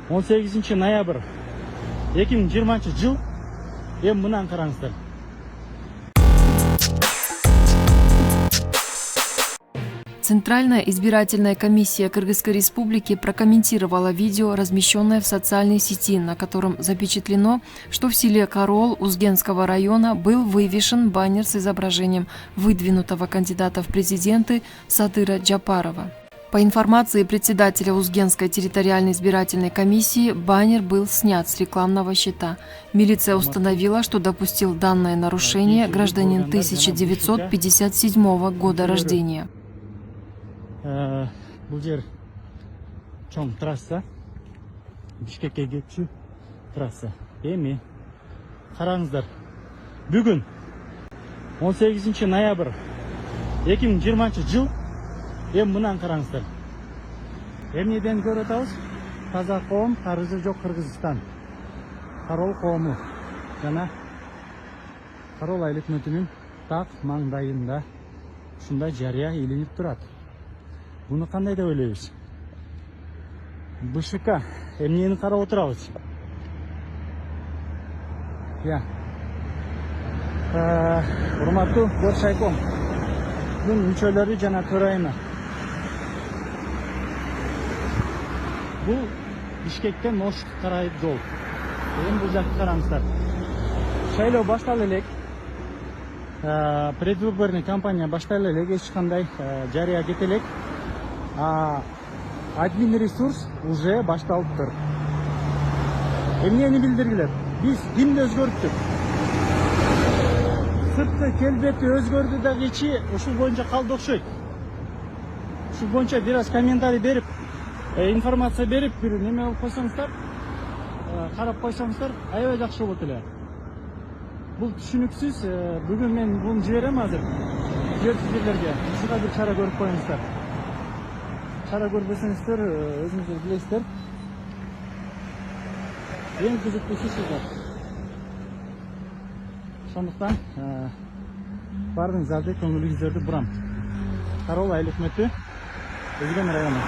18 ноябрь 2020 жыл. Эми мынаны караңыздар. Центральная избирательная комиссия Кыргызской Республики прокомментировала видео, размещенное в социальной сети, на котором запечатлено, что в селе Карол Узгенского района был вывешен баннер с изображением выдвинутого кандидата в президенты Садыра Джапарова. По информации председателя Узгенской территориальной избирательной комиссии, баннер был снят с рекламного щита. Милиция установила, что допустил данное нарушение гражданин 1957 года рождения. Бұл жер чоң трасса, Бишкекке кетчү трасса. Эми караңыздар. Бүгүн 18 ноябрь 2020 жыл. Эми мынаны караңыздар. Эмнеден көрүп атабыз? Таза коом, карызы жок Кыргызстан. Карол коому жана Карол айыл өкмөтүнүн так маңдайында ушундай жарыя илинип турат. Буну кандай деп ойлойбуз? БШК эмнени карап отурабыз? Я. Урматтуу Горшайком. Бун мүчөлөрү жана төрайымы. Бул Бишкектен Ошко карай жол. Эми бул жакка караңыздар. Шайлоо башталып элек. Предвыборный кампания башталып элек, эч кандай жарыя кете элек. Админ ресурс уже башталыптыр. Эмнени билдиргиле? Биз кимди өзгөрттүк? Сырткы келбети өзгөрдү да кечи ушул боюнча калды окшойт. Ушул боюнча бир аз комментарий берип, информация берип, бир неме болуп койсоңуздар, карап койсоңуздар, аябай жакшы болот эле. Бул түшүнүксүз. Бүгүн мен буну жиберем азыр. Жерлерге. Ушуга бир чара көрүп коюңуздар. Чара көрбөсөңүздөр, өзүңүздөр билесиздер. Эң кызыктуусу сиздер. Ошондуктан баарыңыздарды көңүлүңүздөрдү бурам. Карол айыл өкмөтү, Өзгөн району.